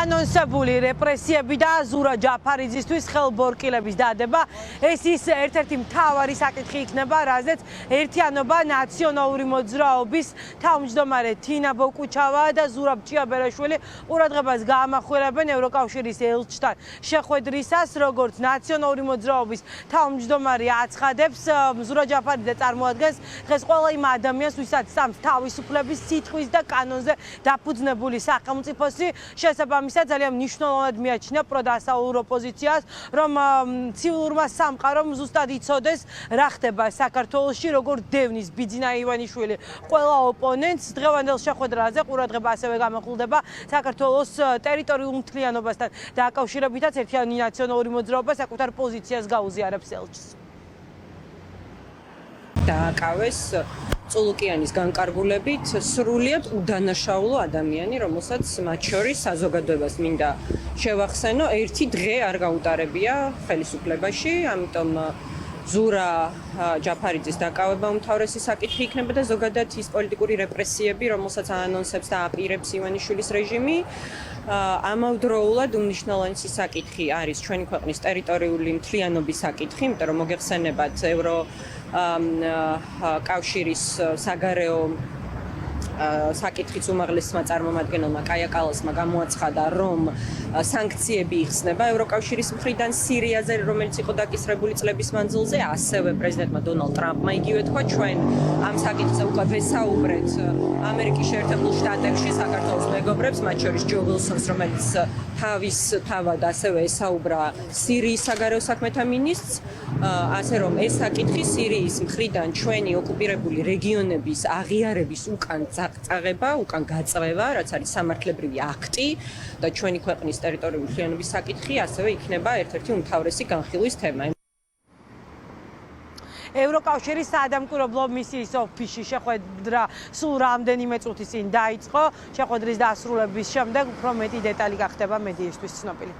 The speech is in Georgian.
Anonsabuli represiები და ზურა ჯაფარიძისთვის ხელბორკილების დადება ეს ის ერთ-ერთი მთავარი საკითხი იქნება, რაზეც ერთიანობა ნაციონალური მოძრაობის თავმჯდომარე თინა ბოკუჩავა და ზურაბ ჭიაბერაშვილი ყურადღებას გაამახვილებენ ევროკავშირის ელჩთან შეხვედრისას, როგორც ნაციონალური მოძრაობის თავმჯდომარე აცხადებს, ზურა ჯაფარიძე წარმოადგენს დღეს ყველა იმ ადამიანს, ვისაც სამს თავისუფლების, სიტყვის და კანონზე დაფუძნებული სახელმწიფოსი შესაბამისად ძალიან მნიშვნელოვნად მიაჩნია პროდასაურო პოზიციას, რომ ცივილურმა სამყარომ ზუსტად იცოდეს, რა ხდება საქართველოში, როგორ დევნის ბიძინა ივანიშვილი ყველა ოპონენტს. დღევანდელ შეხვედრაზე ყურადღება ასევე გამახვილდება საქართველოს ტერიტორიულ მთლიანობასთან დაკავშირებითაც ერთიანი ნაციონალური მოძრაობა საკუთარ პოზიციას გაუზიარებს ელჩს. დააკავეს წულუკიანის განკარგულებით სრულიად უდანაშაულო ადამიანი, რომელსაც მათ შორის საზოგადოებას მინდა შევახსენო, ერთი დღე არ გაუტარებია ხელისუფლებაში, ამიტომ ზურა ჯაფარიძის დაკავება უმთავრესი საკითხი იქნება და ზოგადად ის პოლიტიკური რეპრესიები, რომელსაც აანონსებს და აპირებს ივანიშვილის რეჟიმი. ამავდროულად უმნიშვნელოვანესი საკითხი არის ჩვენი ქვეყნის ტერიტორიული მთლიანობის საკითხი, იმიტომ რომ მოგეხსენებათ კავშირის საგარეო საკითხის უმაღლესმა წარმომადგენელმა კაია კალასმა გამოაცხადა, რომ სანქციები იხსნება ევროკავშირის მხრიდან სირიაზე, რომელიც იყო დაკისრებული წლების მანძილზე, ასევე პრეზიდენტმა დონალდ ტრამპმა იგივე თქვა, ჩვენ ამ საკითხზე უკვე ვესაუბრეთ ამერიკის შეერთებულ შტატებში საქართველოს მეგობრებს, მათ შორის ჯო ვილსონს, რომელიც თავის თავად ასევე ესაუბრა სირიის საგარეო საქმეთა მინისტრს, ასე რომ ეს საკითხი სირიის მხრიდან ჩვენი ოკუპირებული რეგიონების აღიარების უკან წაღება, უკან გაწევა, რაც არის სამართლებრივი აქტი და ჩვენი ქვეყნის ტერიტორიული მთლიანობის საკითხი, ასევე იქნება ერთ-ერთი უმთავრესი განხილვის თემა. ევროკავშირის საადამკვირვებლო მისიის ოფისში შეხვედრა სულ რამდენიმე წუთის წინ დაიწყო. შეხვედრის დასრულების შემდეგ უფრო მეტი დეტალი გახდება მედიისთვის ცნობილი.